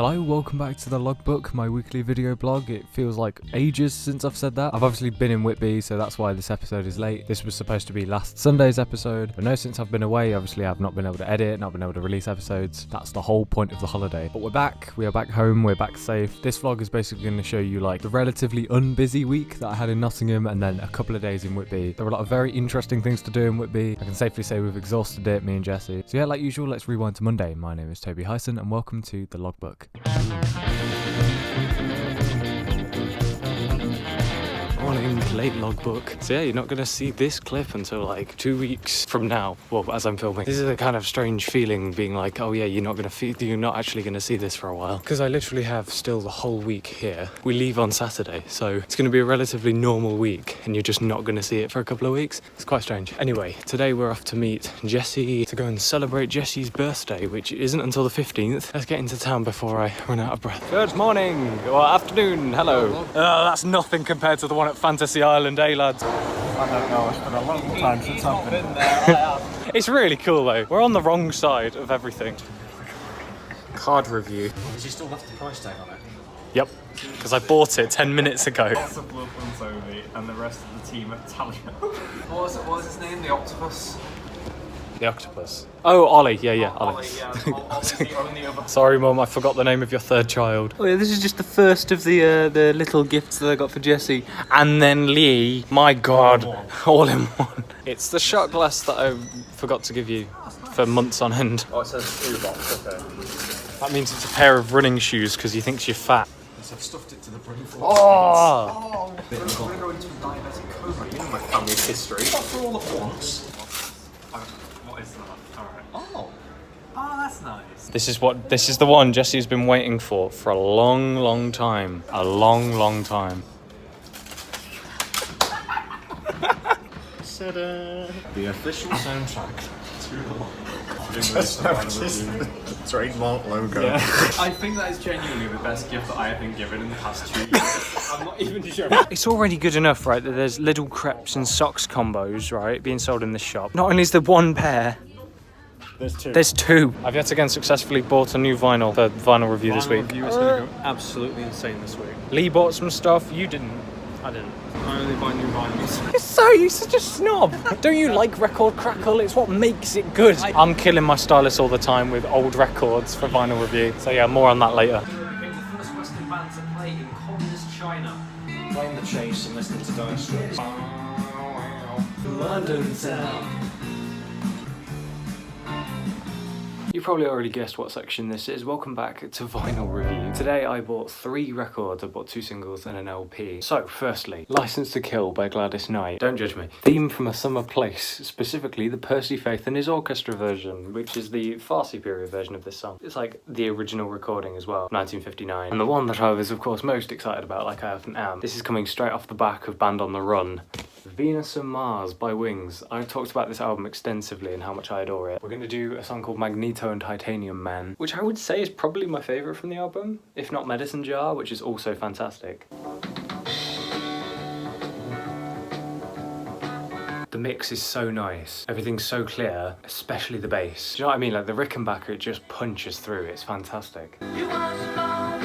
Hello, welcome back to the Logbook, my weekly video blog. It feels like ages since I've said that. I've obviously been in Whitby, so that's why this episode is late. This was supposed to be last Sunday's episode, but no, since I've been away, obviously I've not been able to edit, not been able to release episodes. That's the whole point of the holiday. But we're back, we are back home, we're back safe. This vlog is basically going to show you like the relatively unbusy week that I had in Nottingham and then a couple of days in Whitby. There were a lot of very interesting things to do in Whitby. I can safely say we've exhausted it, me and Jessie. So yeah, like usual, let's rewind to Monday. My name is Toby Hyson and welcome to the Logbook. Morning, late Logbook. So yeah, you're not gonna see this clip until like 2 weeks from now. Well, as I'm filming. This is a kind of strange feeling being like, oh yeah, you're not actually gonna see this for a while. Because I literally have still the whole week here. We leave on Saturday, so it's gonna be a relatively normal week and you're just not gonna see it for a couple of weeks. It's quite strange. Anyway, today we're off to meet Jessie to go and celebrate Jessie's birthday, which isn't until the 15th. Let's get into town before I run out of breath. Good morning, or afternoon, hello. That's nothing compared to the one at Fantasy Island, eh lads? I don't know, it's been a long time since I've been there. It's really cool though. We're on the wrong side of everything. Card review. Has you still left the price tag on it? Yep, because I bought it 10 minutes ago. Lots of blood from Toby and the rest of the team at Talia. What was his name? The Octopus? The octopus. Oh, Ollie. Yeah, Ollie. Ollie's the only other. Sorry, Mum, I forgot the name of your third child. Oh yeah, this is just the first of the little gifts that I got for Jessie. And then Lee, my God, all in one. It's the shot glass that I forgot to give you for months on end. Oh, it says food box, okay. That means it's a pair of running shoes because he thinks you're fat. So I've stuffed it to the brim full Oh! We're going to go into a diabetic coma. You know my family's history. Not for all at once. What is that? Alright. Oh, that's nice. This is the one Jessie's been waiting for a long time. A long time. The official soundtrack to Just noticed the trademark logo. Yeah. I think that is genuinely the best gift that I have been given in the past 2 years. I'm not even sure. It's already good enough, right, that there's little crepes and socks combos, right, being sold in this shop. Not only is there one pair, there's two. I've yet again successfully bought a new vinyl for vinyl review this week. Review is going to go absolutely insane this week. Lee bought some stuff, you didn't. I didn't. I only buy new vinyls. You're such a snob. Don't you like record crackle? It's what makes it good. I'm killing my stylist all the time with old records for vinyl review. So yeah, more on that later. Became the first Western band to play in communist China. Playing the chase and listening to Dire Straits. London town. You probably already guessed what section this is. Welcome back to Vinyl Review. Today I bought 3 records. I bought 2 singles and an LP. So, firstly, License to Kill by Gladys Knight. Don't judge me. Theme from a Summer Place, specifically the Percy Faith and his orchestra version, which is the far superior version of this song. It's like the original recording as well, 1959. And the one that I was, of course, most excited about, like I often am. This is coming straight off the back of Band on the Run. Venus and Mars by Wings. I've talked about this album extensively and how much I adore it. We're going to do a song called Magneto and Titanium Man, which I would say is probably my favourite from the album, if not Medicine Jar, which is also fantastic. The mix is so nice. Everything's so clear, especially the bass. Do you know what I mean? Like the Rickenbacker, it just punches through. It's fantastic. I'm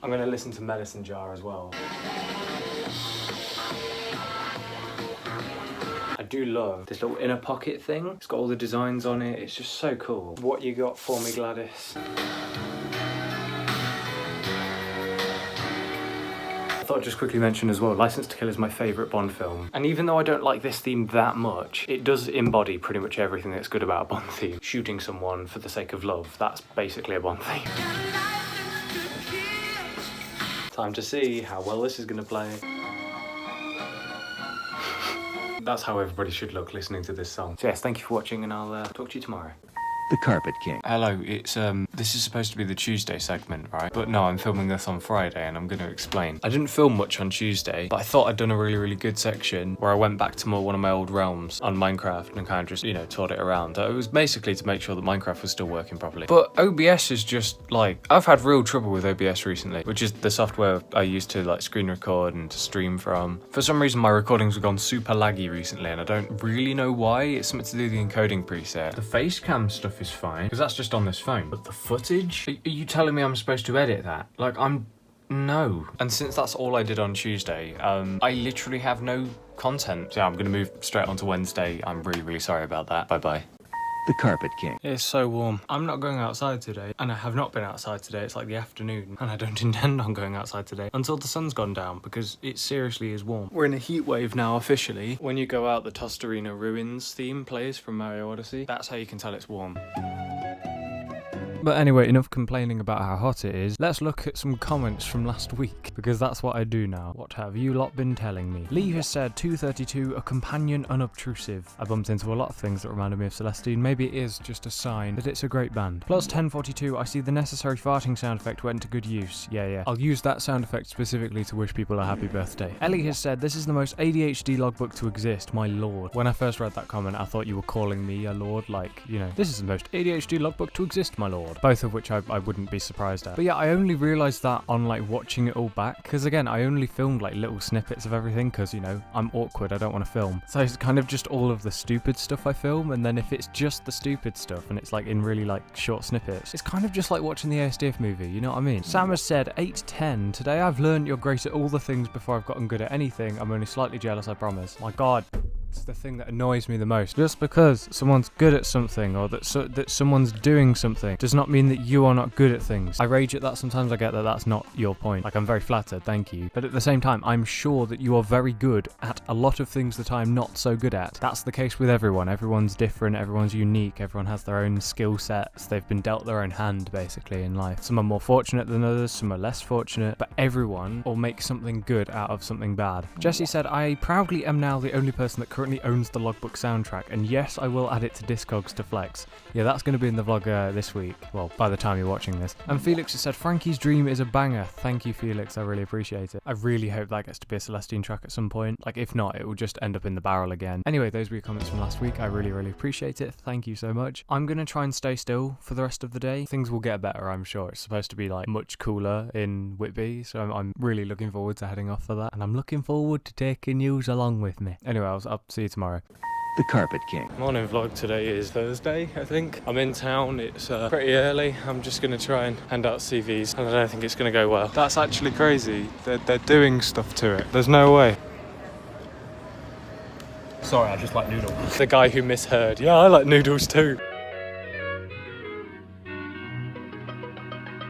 going to listen to Medicine Jar as well. I do love this little inner pocket thing. It's got all the designs on it. It's just so cool. What you got for me, Gladys? I thought I'd just quickly mention as well, License to Kill is my favourite Bond film. And even though I don't like this theme that much, it does embody pretty much everything that's good about a Bond theme. Shooting someone for the sake of love, that's basically a Bond theme. Time to see how well this is going to play. That's how everybody should look listening to this song. So yes, thank you for watching and I'll talk to you tomorrow. The Carpet King. Hello, it's this is supposed to be the Tuesday segment, right? But no, I'm filming this on Friday and I'm going to explain. I didn't film much on Tuesday, but I thought I'd done a really good section where I went back to one of my old realms on Minecraft and kind of just, you know, toured it around. It was basically to make sure that Minecraft was still working properly. But OBS is just like, I've had real trouble with OBS recently, which is the software I use to like screen record and to stream from. For some reason, my recordings have gone super laggy recently and I don't really know why. It's something to do with the encoding preset. The face cam stuff stuff is fine, because that's just on this phone. But the footage? Are you telling me I'm supposed to edit that? Like, no. And since that's all I did on Tuesday, I literally have no content. So yeah, I'm gonna move straight on to Wednesday. I'm really, really sorry about that. Bye-bye. The Carpet King. It's so warm. I'm not going outside today, and I have not been outside today. It's like the afternoon, and I don't intend on going outside today until the sun's gone down, because it seriously is warm. We're in a heat wave now, officially. When you go out, the Tostarena Ruins theme plays from Mario Odyssey. That's how you can tell it's warm. But anyway, enough complaining about how hot it is. Let's look at some comments from last week, because that's what I do now. What have you lot been telling me? Lee has said 232, a companion unobtrusive. I bumped into a lot of things that reminded me of Celestine. Maybe it is just a sign that it's a great band. Plus 1042, I see the necessary farting sound effect went to good use. Yeah. I'll use that sound effect specifically to wish people a happy birthday. Ellie has said, this is the most ADHD logbook to exist, my lord. When I first read that comment, I thought you were calling me a lord, like, you know, this is the most ADHD logbook to exist, my lord. Both of which I wouldn't be surprised at. But yeah, I only realised that on like watching it all back, because again, I only filmed like little snippets of everything, because, you know, I'm awkward, I don't want to film. So it's kind of just all of the stupid stuff I film, and then if it's just the stupid stuff and it's like in really like short snippets, it's kind of just like watching the ASDF movie, you know what I mean? Sam has said 810, today I've learned you're great at all the things before I've gotten good at anything. I'm only slightly jealous, I promise. My god. It's the thing that annoys me the most. Just because someone's good at something, or that someone's doing something, does not mean that you are not good at things. I rage at that sometimes. I get that that's not your point. Like, I'm very flattered, thank you. But at the same time, I'm sure that you are very good at a lot of things that I'm not so good at. That's the case with everyone. Everyone's different, everyone's unique, everyone has their own skill sets. They've been dealt their own hand, basically, in life. Some are more fortunate than others, some are less fortunate, but everyone will make something good out of something bad. Jessie said, I proudly am now the only person that currently owns the Logbook soundtrack, and yes, I will add it to Discogs to flex. Yeah, that's going to be in the vlog this week. Well, by the time you're watching this. And Felix has said, Frankie's Dream is a banger. Thank you, Felix. I really appreciate it. I really hope that gets to be a Celestine track at some point. Like, if not, it will just end up in the barrel again. Anyway, those were your comments from last week. I really, really appreciate it. Thank you so much. I'm going to try and stay still for the rest of the day. Things will get better, I'm sure. It's supposed to be, like, much cooler in Whitby, so I'm really looking forward to heading off for that. And I'm looking forward to taking yous along with me. Anyway, I'll see you tomorrow. The Carpet King. Morning vlog. Today is Thursday, I think. I'm in town, it's pretty early. I'm just going to try and hand out CVs, and I don't think it's going to go well. That's actually crazy. They're doing stuff to it. There's no way. Sorry, I just like noodles. The guy who misheard. Yeah, I like noodles too.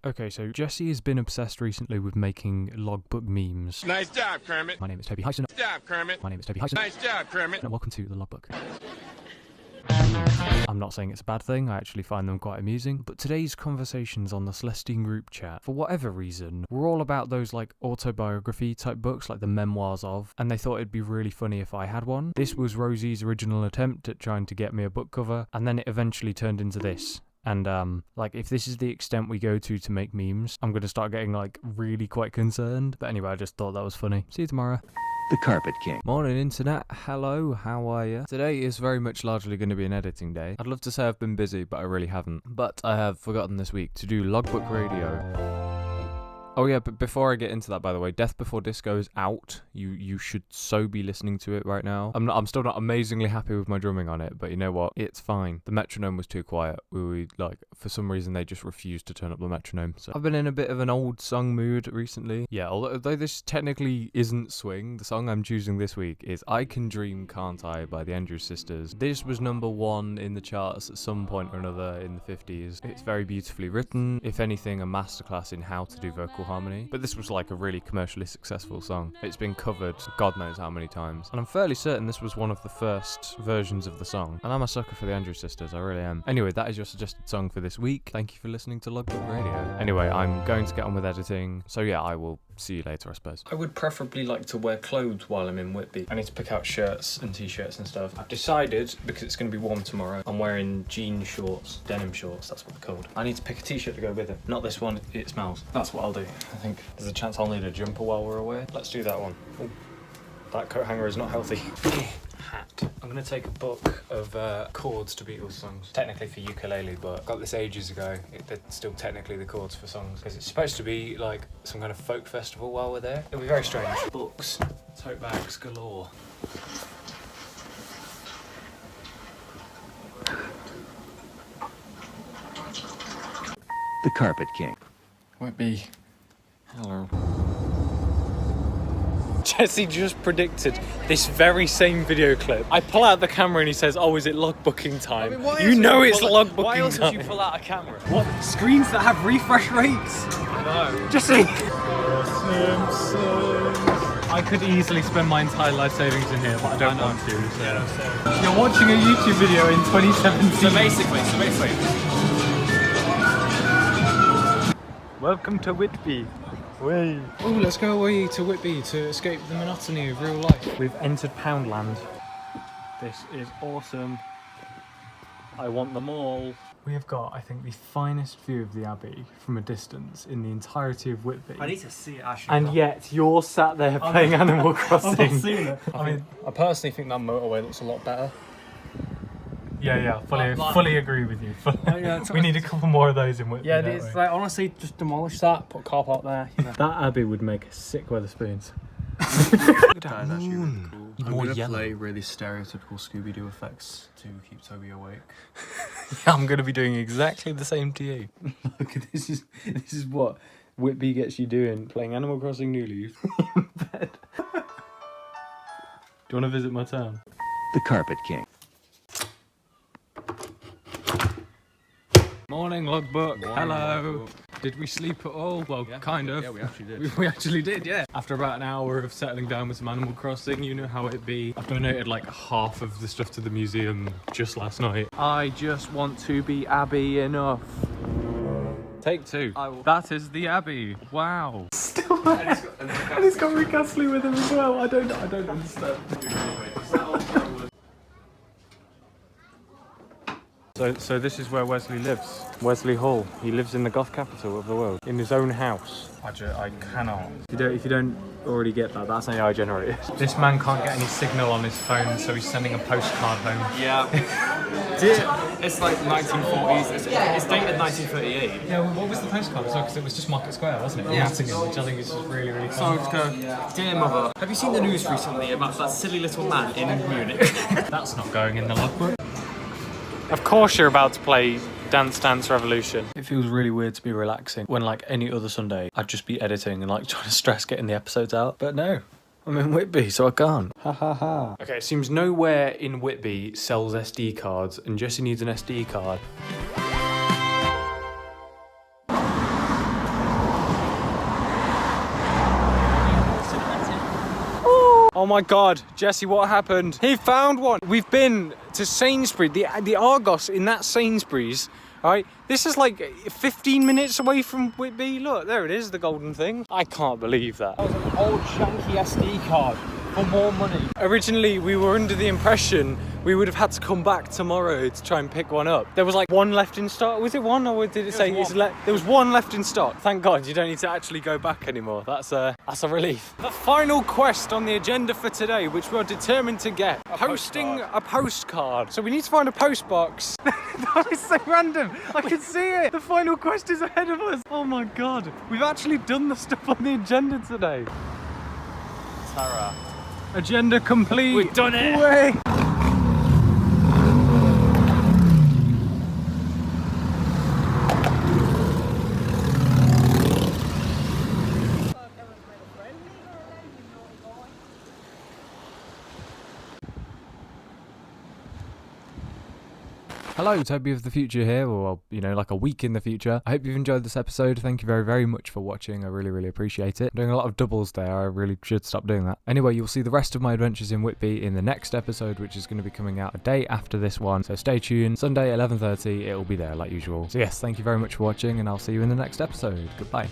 Okay, so Jessie has been obsessed recently with making logbook memes. Nice job, Kermit. My name is Toby Hyson. Nice job, Kermit. My name is Toby Hyson. Nice job, Kermit. And welcome to the logbook. I'm not saying it's a bad thing, I actually find them quite amusing, but today's conversations on the Celestine group chat, for whatever reason, were all about those like autobiography type books, like the memoirs of, and they thought it'd be really funny if I had one. This was Rosie's original attempt at trying to get me a book cover, and then it eventually turned into this. And, like, if this is the extent we go to make memes, I'm going to start getting, like, really quite concerned. But anyway, I just thought that was funny. See you tomorrow. The Carpet King. Morning, internet. Hello, how are you? Today is very much largely going to be an editing day. I'd love to say I've been busy, but I really haven't. But I have forgotten this week to do Logbook Radio. Oh yeah, but before I get into that, by the way, Death Before Disco is out. You should so be listening to it right now. I'm still not amazingly happy with my drumming on it, but you know what? It's fine. The metronome was too quiet. We like, for some reason, they just refused to turn up the metronome. So I've been in a bit of an old song mood recently. Yeah, although this technically isn't swing, the song I'm choosing this week is I Can Dream, Can't I by the Andrews Sisters. This was #1 in the charts at some point or another in the 50s. It's very beautifully written. If anything, a masterclass in how to do vocal harmony. But this was like a really commercially successful song. It's been covered God knows how many times. And I'm fairly certain this was one of the first versions of the song. And I'm a sucker for the Andrews Sisters, I really am. Anyway, that is your suggested song for this week. Thank you for listening to Logbook Radio. Anyway, I'm going to get on with editing. So yeah, I will see you later, I suppose. I would preferably like to wear clothes while I'm in Whitby. I need to pick out shirts and t-shirts and stuff. I've decided, because it's going to be warm tomorrow, I'm wearing jean shorts, denim shorts, that's what they're called. I need to pick a t-shirt to go with it. Not this one, it smells. That's what I'll do. I think there's a chance I'll need a jumper while we're away. Let's do that one. Ooh, that coat hanger is not healthy. Hat. I'm going to take a book of chords to Beatles songs. Technically for ukulele, but I got this ages ago. They're still technically the chords for songs, because it's supposed to be like some kind of folk festival while we're there. It'll be very strange. Books, tote bags galore. The Carpet King. Whitby. Hello. Jessie just predicted this very same video clip. I pull out the camera and he says, "Oh, is it logbooking time?" You know it's logbooking time. Why else would you pull out a camera? What? Screens that have refresh rates? No. Jessie! I could easily spend my entire life savings in here, but I don't want to. So. Yeah, you're watching a YouTube video in 2017. So basically. Welcome to Whitby. Way. Oh, let's go away to Whitby to escape the monotony of real life. We've entered Poundland. This is awesome. I want them all. We have got, I think, the finest view of the Abbey from a distance in the entirety of Whitby. I need to see it actually. And yet you're sat there playing Animal Crossing. I've not seen it. I mean, I personally think that motorway looks a lot better. yeah, fully agree with you. We need a couple more of those in Whitby. Yeah, it's like honestly, just demolish that, put a car park there. You know. That Abbey would make sick Weatherspoons. That is actually really cool. I'm More gonna yellow. play really stereotypical Scooby-Doo effects to keep Toby awake. Yeah, I'm going to be doing exactly the same to you. Look, this is what Whitby gets you doing, playing Animal Crossing New Leaf in bed. Do you want to visit my town? The Carpet King. Morning, Logbook. Hello. Did we sleep at all? Well, kind of. Yeah, we actually did. We actually did, yeah. After about an hour of settling down with some Animal Crossing, you know how it be. I've donated like half of the stuff to the museum just last night. I just want to be Abbey enough. Take two. That is the Abbey. Wow. Still and it's got Rick Astley with him as well. I don't understand. So this is where Wesley lives. Wesley Hall. He lives in the goth capital of the world, in his own house. I cannot. If you don't already get that, that's AI generated. This man can't get any signal on his phone, so he's sending a postcard home. Yeah. It's like 1940s. It's dated 1938. Yeah, well, what was the postcard as well? Because it was just Market Square, wasn't it? Yeah. Nottingham, which I think is just really, really So fun. let's go. Dear mother, have you seen the news recently about that silly little man in Munich? That's not going in the logbook. Of course you're about to play Dance Dance Revolution. It feels really weird to be relaxing when, like, any other Sunday I'd just be editing and like trying to stress getting the episodes out. But no, I'm in Whitby, so I can't. Ha ha ha. Okay, it seems nowhere in Whitby sells SD cards, and Jessie needs an SD card. Oh my god, Jessie, what happened? He found one! We've been to Sainsbury's, the Argos in that Sainsbury's, right? This is like 15 minutes away from Whitby. Look, there it is, the golden thing. I can't believe that. That was an old janky SD card for more money. Originally, we were under the impression we would have had to come back tomorrow to try and pick one up. There was like one left in stock. Was it one, or did it say there was one left in stock? Thank God, you don't need to actually go back anymore. That's a relief. The final quest on the agenda for today, which we're determined to get, posting a postcard. So we need to find a post box. That is so random. I can see it. The final quest is ahead of us. Oh my God, we've actually done the stuff on the agenda today. Tara. Agenda complete. We've done it. Way. Hello, Toby of the future here, or, you know, like a week in the future. I hope you've enjoyed this episode. Thank you very, very much for watching. I really, really appreciate it. I'm doing a lot of doubles there. I really should stop doing that. Anyway, you'll see the rest of my adventures in Whitby in the next episode, which is going to be coming out a day after this one. So stay tuned. Sunday, 11:30, it'll be there like usual. So yes, thank you very much for watching, and I'll see you in the next episode. Goodbye.